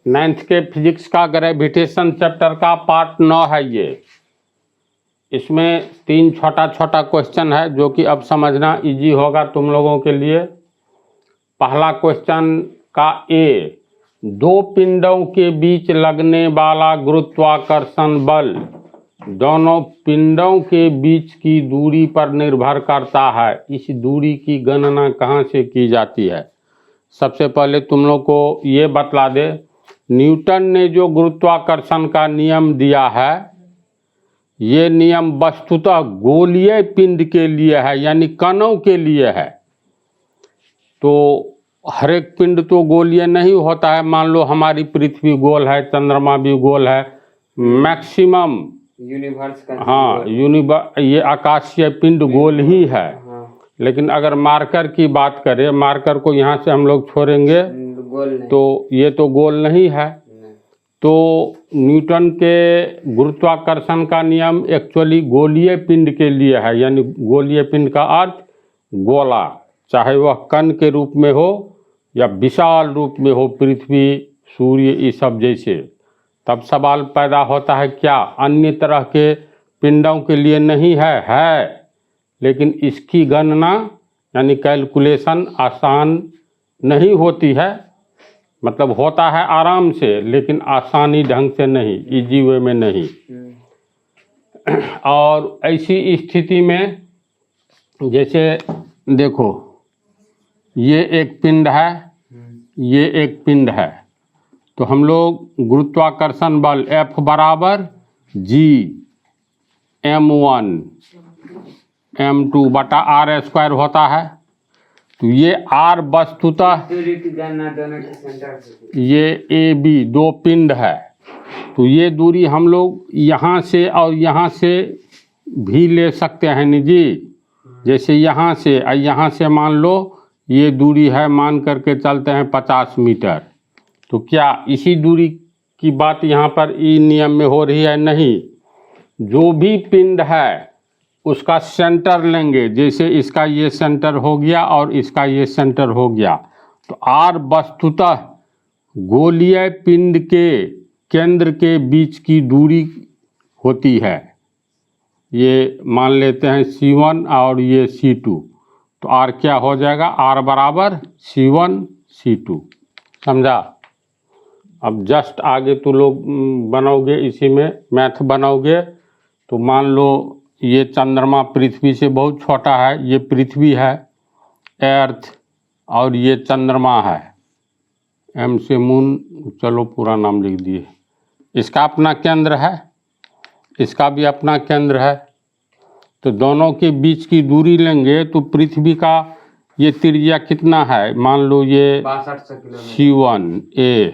9th के physics का gravitation chapter का पार्ट 9 है ये। इसमें 3 छोटा छोटा क्वेश्चन है जो कि अब समझना इजी होगा तुम लोगों के लिए। पहला क्वेश्चन का ए, 2 पिंडों के बीच लगने वाला गुरुत्वाकर्षण बल दोनों पिंडों के बीच की दूरी पर निर्भर करता है। इस दूरी की गणना कहाँ से की जाती है? सबसे पहले तुम लोग को ये बतला दे, न्यूटन ने जो गुरुत्वाकर्षण का नियम दिया है, ये नियम वस्तुतः गोलीय पिंड के लिए है, यानी कणों के लिए है। तो हर एक पिंड तो गोलीय नहीं होता है। मान लो हमारी पृथ्वी गोल है, चंद्रमा भी गोल है, मैक्सिमम यूनिवर्स का ये आकाशीय पिंड गोल ही है। लेकिन अगर मार्कर की बात करें, मार्कर को यहाँ से हम लोग छोड़ेंगे तो ये तो गोल नहीं है। तो न्यूटन के गुरुत्वाकर्षण का नियम एक्चुअली गोलीय पिंड के लिए है, यानी गोलीय पिंड का अर्थ गोला, चाहे वह कण के रूप में हो या विशाल रूप में हो, पृथ्वी, सूर्य, ये सब जैसे। तब सवाल पैदा होता है क्या अन्य तरह के पिंडों के लिए नहीं है? लेकिन इसकी गणना यानी कैलकुलेशन आसान नहीं होती है। मतलब होता है आराम से, लेकिन आसानी ढंग से नहीं, इजी वे में नहीं। और ऐसी स्थिति में जैसे देखो, ये एक पिंड है, ये एक पिंड है, तो हम लोग गुरुत्वाकर्षण बल F बराबर G m1 m2 बटा r² होता है। तो ये r वस्तुतः ये AB 2 पिंड है, तो ये दूरी हम लोग यहाँ से और यहाँ से भी ले सकते हैं नि जी। जैसे यहाँ से मान लो ये दूरी है, मान करके चलते हैं 50 मीटर। तो क्या इसी दूरी की बात यहाँ पर ई नियम में हो रही है? नहीं। जो भी पिंड है उसका सेंटर लेंगे, जैसे इसका ये सेंटर हो गया और इसका ये सेंटर हो गया, तो R वस्तुतः गोलीय पिंड के केंद्र के बीच की दूरी होती है। ये मान लेते हैं C1 और ये C2, तो R क्या हो जाएगा? R बराबर C1 C2। समझा? अब जस्ट आगे तो लोग बनाओगे, इसी में मैथ बनाओगे। तो मान लो ये चंद्रमा पृथ्वी से बहुत छोटा है, ये पृथ्वी है अर्थ, और ये चंद्रमा है, M से मून, चलो पूरा नाम लिख दिए। इसका अपना केंद्र है, इसका भी अपना केंद्र है। तो दोनों के बीच की दूरी लेंगे तो पृथ्वी का ये त्रिज्या कितना है? मान लो ये 6200 किलोमीटर C1 A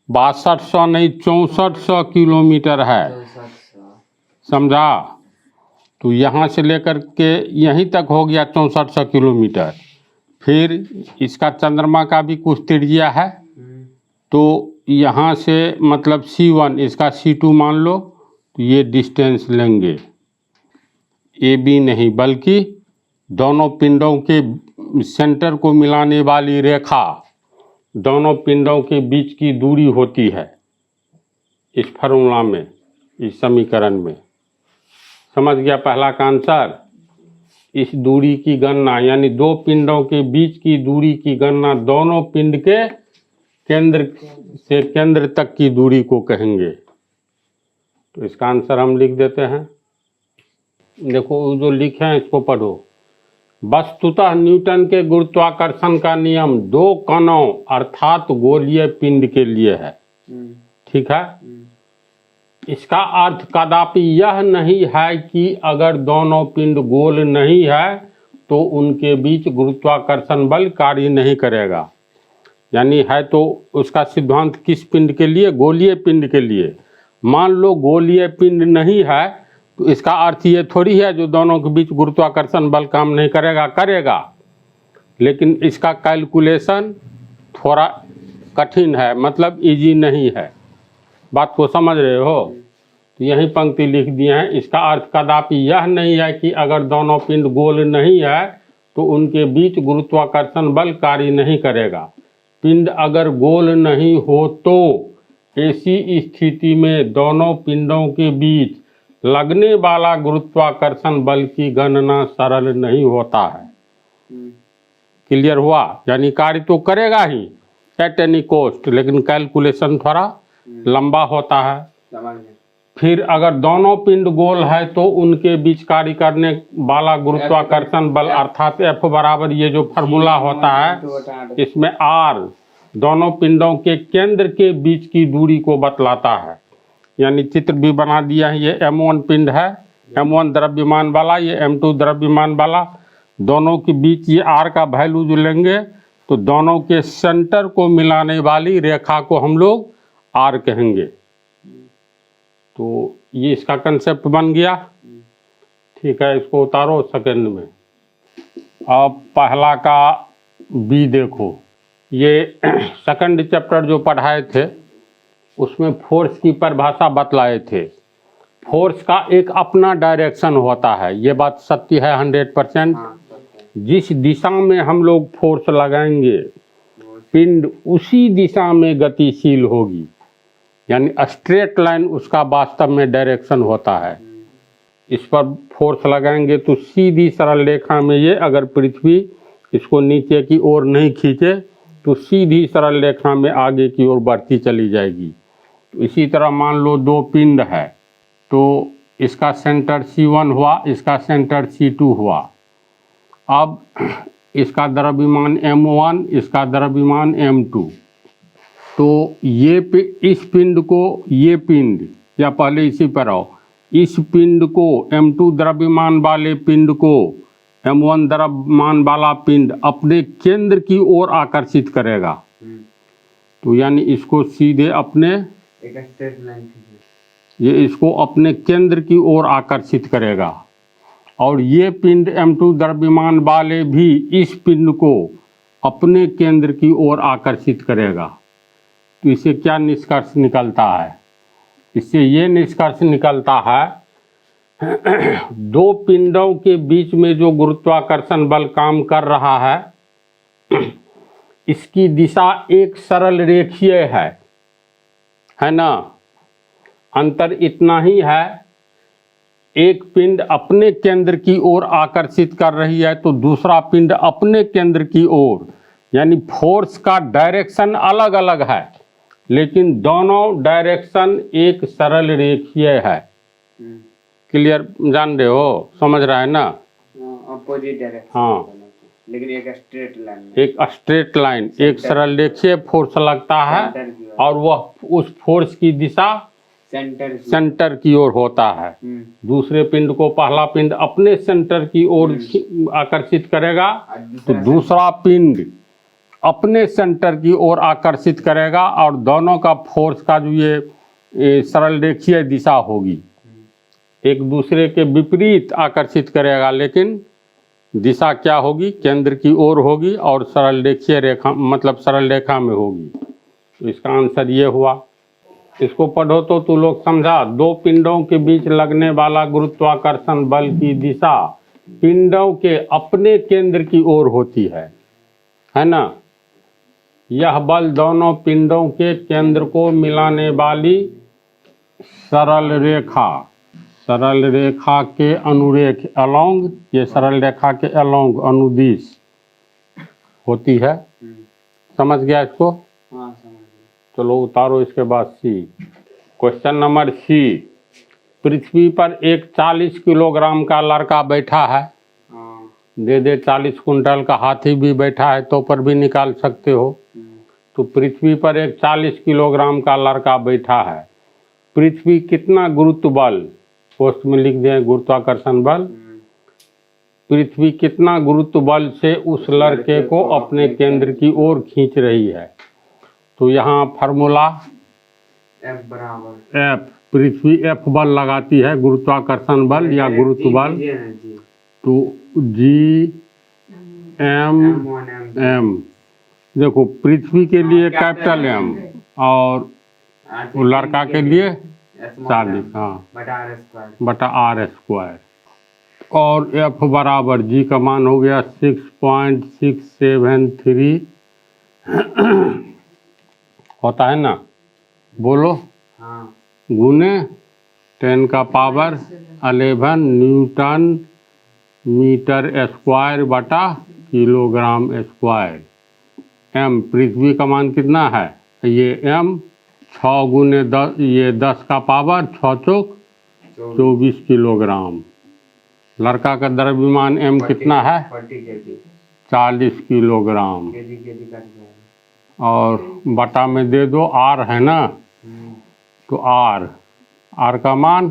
6200 नहीं 6400 किलोमीटर है। समझा? तो यहाँ से लेकर के यहीं तक हो गया 6400 किलोमीटर। फिर इसका चंद्रमा का भी कुछ त्रिज्या है, तो यहाँ से मतलब C1, इसका C2 मान लो, तो ये डिस्टेंस लेंगे। AB नहीं, बल्कि दोनों पिंडों के सेंटर को मिलाने वाली रेखा दोनों पिंडों के बीच की दूरी होती है इस फार्मूला में, इस समीकरण में। समझ गया पहला का आंसर? इस दूरी की गणना यानी 2 पिंडों के बीच की दूरी की गणना दोनों पिंड के केंद्र से केंद्र तक की दूरी को कहेंगे। तो इसका आंसर हम लिख देते हैं। देखो जो लिखे हैं इसको पढ़ो। वस्तुतः न्यूटन के गुरुत्वाकर्षण का नियम 2 कणों अर्थात गोलीय पिंड के लिए है। ठीक है? इसका अर्थ कदापि यह नहीं है कि अगर दोनों पिंड गोल नहीं है तो उनके बीच गुरुत्वाकर्षण बल कार्य नहीं करेगा। यानी है तो उसका सिद्धांत किस पिंड के लिए? गोलीय पिंड के लिए। मान लो गोलीय पिंड नहीं है तो इसका अर्थ ये थोड़ी है जो दोनों के बीच गुरुत्वाकर्षण बल काम नहीं करेगा, करेगा। लेकिन इसका कैलकुलेशन थोड़ा कठिन है, मतलब इजी नहीं है। बात को समझ रहे हो? तो यही पंक्ति लिख दिए हैं। इसका अर्थ कदापि यह नहीं है कि अगर दोनों पिंड गोल नहीं है तो उनके बीच गुरुत्वाकर्षण बल कार्य नहीं करेगा। पिंड अगर गोल नहीं हो तो ऐसी स्थिति में दोनों पिंडों के बीच लगने वाला गुरुत्वाकर्षण बल की गणना सरल नहीं होता है। क्लियर हुआ? यानी कार्य तो करेगा ही एट एनी कॉस्ट, लेकिन कैलकुलेशन थोड़ा लंबा होता है। समझ गए। फिर अगर दोनों पिंड गोल है तो उनके बीच कार्य करने वाला गुरुत्वाकर्षण बल अर्थात F बराबर ये जो फार्मूला होता है इसमें R दोनों पिंडों के केंद्र के बीच की दूरी को बतलाता है। यानी चित्र भी बना दिया है। ये M1 पिंड है, M1 द्रव्यमान वाला, ये M2 द्रव्यमान वाला। दोनों के बीच ये R का वैल्यू जो लेंगे तो दोनों के सेंटर को मिलाने वाली रेखा को हम लोग R कहेंगे। तो ये इसका कंसेप्ट बन गया। ठीक है, इसको उतारो सेकंड में। अब पहला का बी देखो। ये सेकंड चैप्टर जो पढ़ाए थे उसमें फोर्स की परिभाषा बतलाए थे। फोर्स का एक अपना डायरेक्शन होता है, ये बात सत्य है 100%। जिस दिशा में हम लोग फोर्स लगाएंगे पिंड उसी दिशा में गतिशील होगी। यानी स्ट्रेट लाइन उसका वास्तव में डायरेक्शन होता है। इस पर फोर्स लगाएंगे तो सीधी सरल रेखा में ये अगर पृथ्वी इसको नीचे की ओर नहीं खींचे तो सीधी सरल रेखा में आगे की ओर बढ़ती चली जाएगी। तो इसी तरह मान लो दो पिंड है तो इसका सेंटर C1 हुआ, इसका सेंटर C2 हुआ। अब इसका द्रव्यमान M1, इसका द्रव्यमान M2। तो ये इस पिंड को, ये पिंड, या पहले इसी पर आओ, इस पिंड को M2 द्रव्यमान वाले पिंड को M1 द्रव्यमान वाला पिंड अपने केंद्र की ओर आकर्षित करेगा। तो यानी इसको सीधे अपने एक स्ट्रेट लाइन ये इसको अपने केंद्र की ओर आकर्षित करेगा और ये पिंड M2 द्रव्यमान वाले भी इस पिंड को अपने केंद्र की ओर आकर्षित करेगा। तो इससे क्या निष्कर्ष निकलता है? इससे ये निष्कर्ष निकलता है दो पिंडों के बीच में जो गुरुत्वाकर्षण बल काम कर रहा है इसकी दिशा एक सरल रेखीय है ना। अंतर इतना ही है, एक पिंड अपने केंद्र की ओर आकर्षित कर रही है तो दूसरा पिंड अपने केंद्र की ओर। यानी फोर्स का डायरेक्शन अलग अलग है लेकिन दोनों डायरेक्शन एक सरल रेखीय है। क्लियर? जान रहे हो, समझ रहा है ना? Opposite direction. हाँ, लेकिन एक स्ट्रेट लाइन, एक स्ट्रेट लाइन, एक सरल रेखीय फोर्स लगता है और वह उस फोर्स की दिशा सेंटर की ओर होता है। दूसरे पिंड को पहला पिंड अपने सेंटर की ओर आकर्षित करेगा तो दूसरा पिंड अपने सेंटर की ओर आकर्षित करेगा और दोनों का फोर्स का जो ये सरल रेखीय दिशा होगी एक दूसरे के विपरीत आकर्षित करेगा, लेकिन दिशा क्या होगी? केंद्र की ओर होगी और सरल रेखीय रेखा मतलब सरल रेखा में होगी। तो इसका आंसर ये हुआ। इसको पढ़ो तो तू लोग समझा। दो पिंडों के बीच लगने वाला गुरुत्वाकर्षण बल की दिशा पिंडों के अपने केंद्र की ओर होती है ना। यह बल दोनों पिंडों के केंद्र को मिलाने वाली सरल रेखा के अनुरेख अलोंग, ये सरल रेखा के अलोंग अनुदिश होती है। समझ गया इसको? हाँ, समझ गया। चलो उतारो इसके बाद सी। Question number C. पृथ्वी पर एक 40 किलोग्राम का लड़का बैठा है। दे 40 कुंटल का हाथी भी बैठा है तो पर भी निकाल सकते हो। तो पृथ्वी पर एक 40 किलोग्राम का लड़का बैठा है। पृथ्वी कितना गुरुत्व बल, पोस्ट में लिख दें गुरुत्वाकर्षण बल, पृथ्वी कितना गुरुत्व बल से उस लड़के को अपने केंद्र की ओर खींच रही है। तो यहाँ फार्मूला F बराबर F, पृथ्वी F बल लगाती है, गुरुत्वाकर्षण बल या गुरुत्व बल। तो G M देखो पृथ्वी के लिए कैपिटल M और वो लड़का के लिए 40, हाँ, बटा R²। और F बराबर G का मान हो गया 6.673 होता है ना, बोलो, हाँ गुने 10 का पावर 11 न्यूटन मीटर स्क्वायर बटा किलोग्राम स्क्वायर। m पृथ्वी का मान कितना है, ये m 6 गुने 10, ये 10 का पावर 6 चौक 24 किलोग्राम। लड़का का द्रव्यमान m कितना है, 40 kg 40 kilogram. kg kg cut जाएगा। और बटा में दे दो, r है ना, तो r का मान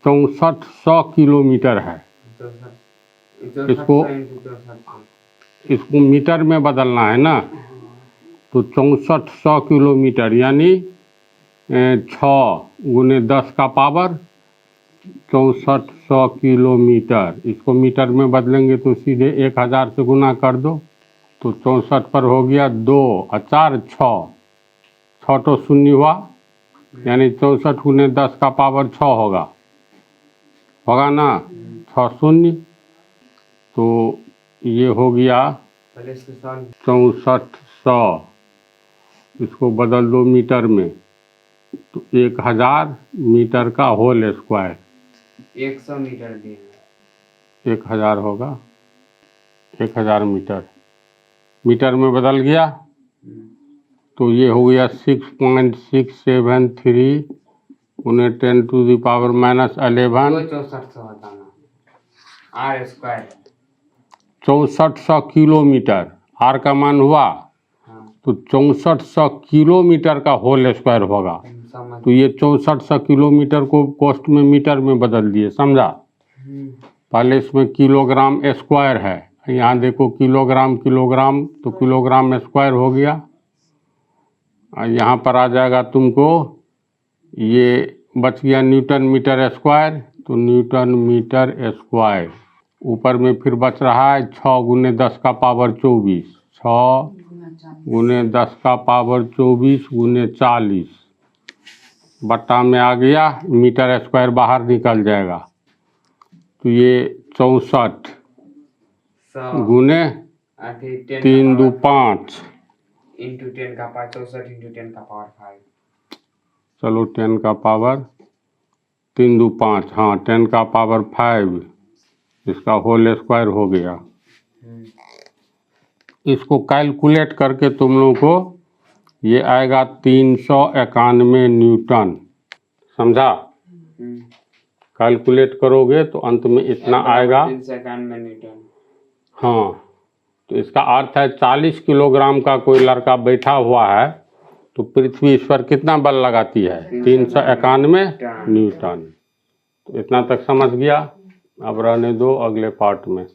6400 किलोमीटर है। इसको मीटर में बदलना है ना, तो 6400 किलोमीटर यानी 6 गुने 10 का पावर 6400 किलोमीटर। इसको मीटर में बदलेंगे तो सीधे 1000 से गुना कर दो, तो 64 पर हो गया 2 और 4 6 तो शून्य हुआ, यानी 64 गुने 10 का पावर 6 होगा ना, 6 शून्य, तो ये हो गया 6400। इसको बदल दो मीटर में, तो 1000 मीटर का होल स्क्वायर। 100 मीटर दिए 1000 होगा, 1000 मीटर में बदल गया, तो ये हो गया 6.673 उन्हें 10 टू द पावर -11 6400 बताना, आर स्क्वायर 6400 किलोमीटर। आर का मान हुआ, तो 6400 किलोमीटर का होल स्क्वायर होगा। समझ। तो ये 6400 किलोमीटर को कोष्ट में मीटर में बदल दिए, समझा। पहले इसमें किलोग्राम स्क्वायर है, यहाँ देखो किलोग्राम किलोग्राम, तो किलोग्राम स्क्वायर हो गया। और यहाँ पर आ जाएगा तुमको, ये बच गया न्यूटन मीटर स्क्वायर, तो न्यूटन मीटर स्क्वायर। ऊपर में फिर बच रहा है 6 गुने 10 का पावर 24, 6 गुने 10 का पावर 24 गुने 40, बट्टा में आ गया, मीटर स्क्वायर बाहर निकल जाएगा, तो ये 64 गुने 3 2 5 इंटू 10 का पावर 64 इंटू 10 का पावर 5। चलो 10 का पावर 3 2 5, हाँ 10 का पावर 5, इसका होल स्क्वायर हो गया। इसको कैलकुलेट करके तुम लोगों को ये आएगा 391 न्यूटन, समझा। कैलकुलेट करोगे तो अंत में इतना आएगा 391 न्यूटन। हाँ, तो इसका अर्थ है 40 किलोग्राम का कोई लड़का बैठा हुआ है तो पृथ्वी इस पर कितना बल लगाती है, 391 न्यूटन। तो इतना तक समझ गया, अब रहने दो अगले पार्ट में।